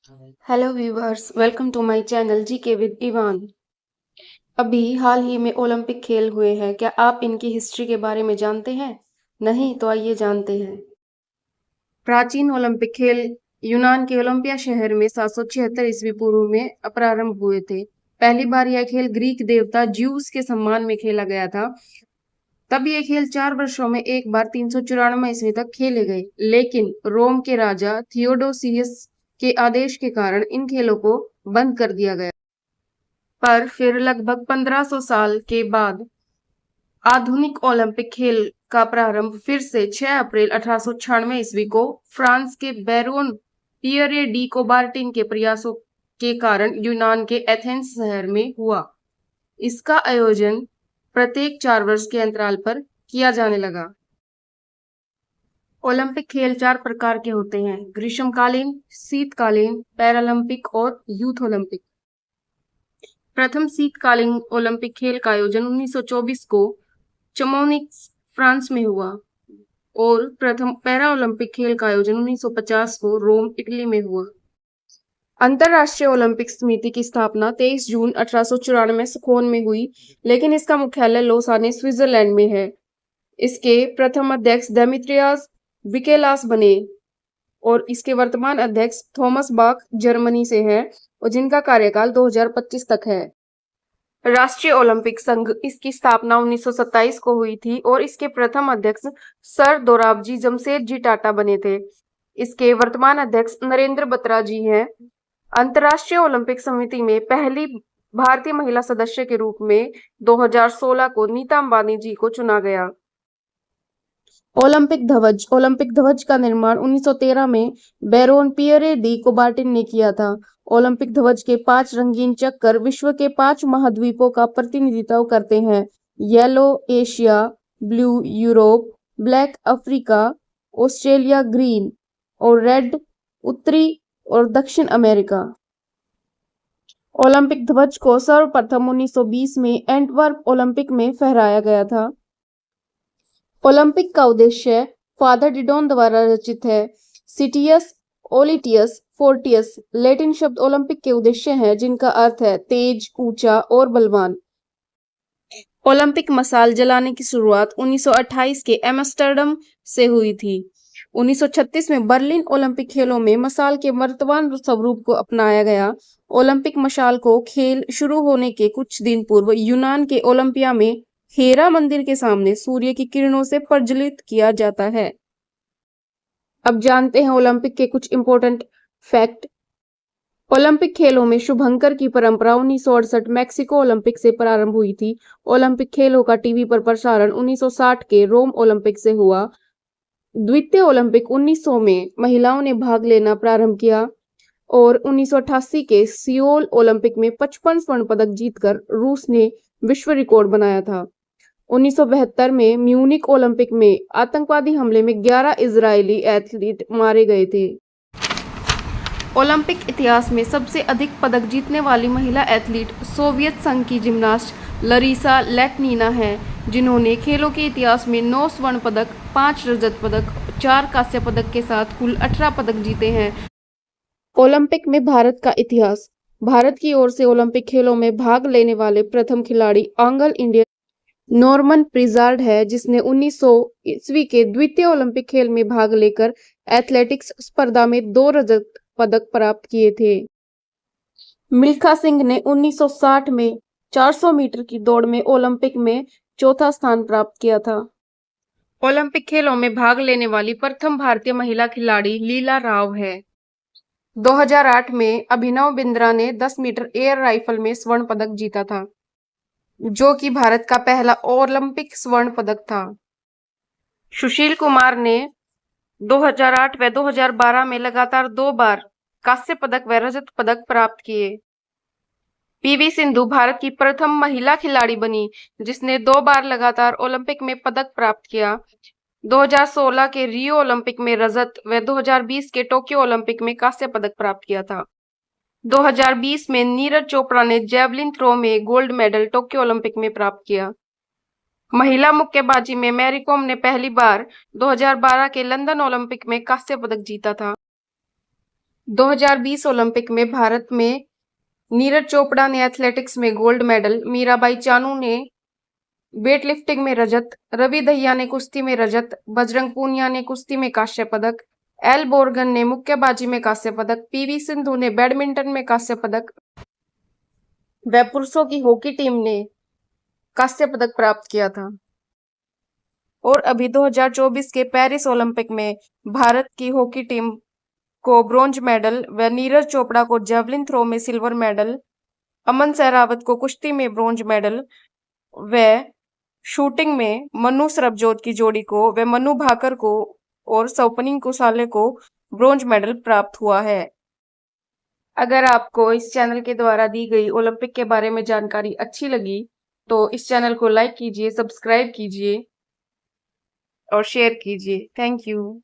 Hello viewers, welcome to my channel GK with Ivan. अभी हाल ही में ओलंपिक खेल हुए हैं। क्या आप इनकी हिस्ट्री के बारे में जानते हैं? नहीं तो आइए जानते हैं। प्राचीन ओलंपिक खेल यूनान के ओलंपिया शहर में 776 ईस्वी पूर्व में प्रारंभ हुए थे। पहली बार यह खेल ग्रीक देवता ज्यूस के सम्मान में खेला गया था। तब ये खेल 4 वर्षों में एक बार 394 ईस्वी तक खेले गए, लेकिन रोम के राजा थियोडोसियस के आदेश के कारण इन खेलों को बंद कर दिया गया। पर फिर लगभग 1500 साल के बाद आधुनिक ओलंपिक खेल का प्रारंभ फिर से 6 अप्रैल 1896 ईस्वी को फ्रांस के बैरोन पियरे डी कोबार्टिन के प्रयासों के कारण यूनान के एथेंस शहर में हुआ। इसका आयोजन प्रत्येक 4 वर्ष के अंतराल पर किया जाने लगा। ओलंपिक खेल 4 प्रकार के होते हैं: ग्रीष्मकालीन, शीतकालीन, पैरालंपिक और यूथ ओलंपिक। प्रथम शीतकालीन ओलंपिक खेल का आयोजन 1924 को चमोनिक्स, फ्रांस में हुआ और प्रथम पैरा ओलंपिक खेल का आयोजन 1950 को रोम, इटली में हुआ। अंतरराष्ट्रीय ओलंपिक समिति की स्थापना 23 जून 1894 स्कोन में हुई, लेकिन इसका मुख्यालय लोसाने, स्विट्जरलैंड में है। इसके प्रथम अध्यक्ष देमित्रियास विकेलास बने और इसके वर्तमान अध्यक्ष थॉमस बाक जर्मनी से हैं और जिनका कार्यकाल 2025 तक है। राष्ट्रीय ओलंपिक संघ इसकी स्थापना 1927 को हुई थी और इसके प्रथम अध्यक्ष सर दोराबजी जमशेदजी टाटा बने थे। इसके वर्तमान अध्यक्ष नरेंद्र बत्रा जी हैं। अंतर्राष्ट्रीय ओलंपिक समिति में पहली भारतीय महिला सदस्य के रूप में 2016 को नीता अंबानी जी को चुना गया। ओलंपिक ध्वज का निर्माण 1913 में बैरोन पियरे डी कोबार्टिन ने किया था। ओलंपिक ध्वज के 5 रंगीन चक्कर विश्व के 5 महाद्वीपों का प्रतिनिधित्व करते हैं: yellow Asia, blue Europe, black Africa, Australia green और रेड उत्तरी और दक्षिण अमेरिका। ओलंपिक ध्वज को सर्वप्रथम 1920 में एंटवर्प ओलंपिक में फहराया गया था। ओलंपिक का उद्देश्य फादर डिडोन द्वारा रचित है। सिटियस ओलिटियस फोर्टियस लैटिन शब्द ओलंपिक के उद्देश्य है, जिनका अर्थ है तेज, ऊंचा और बलवान। ओलंपिक मशाल जलाने की शुरुआत 1928 के एम्स्टर्डम से हुई थी। 1936 में बर्लिन ओलंपिक खेलों में मशाल के वर्तमान स्वरूप को अपनाया गया। ओलंपिक मशाल को खेल शुरू होने के कुछ दिन पूर्व यूनान के ओलंपिया में हेरा मंदिर के सामने सूर्य की किरणों से प्रज्वलित किया जाता है। अब जानते हैं ओलंपिक के कुछ इंपॉर्टेंट फैक्ट। ओलंपिक खेलों में शुभंकर की परंपरा 1968 मैक्सिको ओलंपिक से प्रारंभ हुई थी। ओलंपिक खेलों का टीवी पर प्रसारण 1960 के रोम ओलंपिक से हुआ। द्वितीय ओलंपिक 1900 में महिलाओं ने भाग लेना प्रारंभ किया और 1988 के सियोल ओलंपिक में 55 स्वर्ण पदक जीतकर रूस ने विश्व रिकॉर्ड बनाया था। 1972 में म्यूनिक ओलंपिक में आतंकवादी हमले में 11 इजरायली एथलीट मारे गए थे। ओलंपिक इतिहास में सबसे अधिक पदक जीतने वाली महिला एथलीट सोवियत संघ की जिम्नास्ट लरीसा लैटिनिना हैं, जिन्होंने खेलों के इतिहास में 9 स्वर्ण पदक, 5 रजत पदक, 4 कांस्य पदक के साथ कुल 18 पदक जीते हैं। ओलंपिक में भारत का इतिहास। भारत की ओर से ओलंपिक खेलों में भाग लेने वाले प्रथम खिलाड़ी आंगल इंडियन नॉर्मन प्रिजार्ड है, जिसने 1900 ईस्वी के द्वितीय ओलंपिक खेल में भाग लेकर एथलेटिक्स स्पर्धा में 2 रजत पदक प्राप्त किए थे। मिल्खा सिंह ने 1960 में 400 मीटर की दौड़ में ओलंपिक में चौथा स्थान प्राप्त किया था। ओलंपिक खेलों में भाग लेने वाली प्रथम भारतीय महिला खिलाड़ी लीला राव है। 2008 में अभिनव बिंद्रा ने 10 मीटर एयर राइफल में स्वर्ण पदक जीता था, जो कि भारत का पहला ओलंपिक स्वर्ण पदक था। सुशील कुमार ने 2008 व 2012 में लगातार 2 बार कांस्य पदक व रजत पदक प्राप्त किए। पीवी सिंधु भारत की प्रथम महिला खिलाड़ी बनी, जिसने 2 बार लगातार ओलंपिक में पदक प्राप्त किया। 2016 के रियो ओलंपिक में रजत व 2020 के टोक्यो ओलंपिक में कांस्य पदक प्राप्त किया था। 2020 में नीरज चोपड़ा ने जैवलिन थ्रो में गोल्ड मेडल टोक्यो ओलंपिक में प्राप्त किया। महिला मुक्केबाजी में मैरी कॉम ने पहली बार 2012 के लंदन ओलंपिक में कांस्य पदक जीता था। 2020 ओलंपिक में भारत में नीरज चोपड़ा ने एथलेटिक्स में गोल्ड मेडल, मीराबाई चानू ने वेटलिफ्टिंग में रजत, रवि दहिया ने कुश्ती में रजत, बजरंग पूनिया ने कुश्ती में कांस्य पदक, एल बोर्गन ने मुक्केबाजी में कांस्य पदक, पीवी सिंधु ने बैडमिंटन में कांस्य पदक व पुरुषों की हॉकी टीम ने कांस्य पदक प्राप्त किया था। और अभी 2024 के पेरिस ओलंपिक में भारत की हॉकी टीम को ब्रॉन्ज मेडल व नीरज चोपड़ा को जेवलिन थ्रो में सिल्वर मेडल, अमन सहरावत को कुश्ती में ब्रॉन्ज मेडल व शूटिंग में मनु सरबजोत की जोड़ी को व मनु भाकर को और सौपनी कुसाले को ब्रॉन्ज मेडल प्राप्त हुआ है। अगर आपको इस चैनल के द्वारा दी गई ओलंपिक के बारे में जानकारी अच्छी लगी तो इस चैनल को लाइक कीजिए, सब्सक्राइब कीजिए और शेयर कीजिए। Thank you.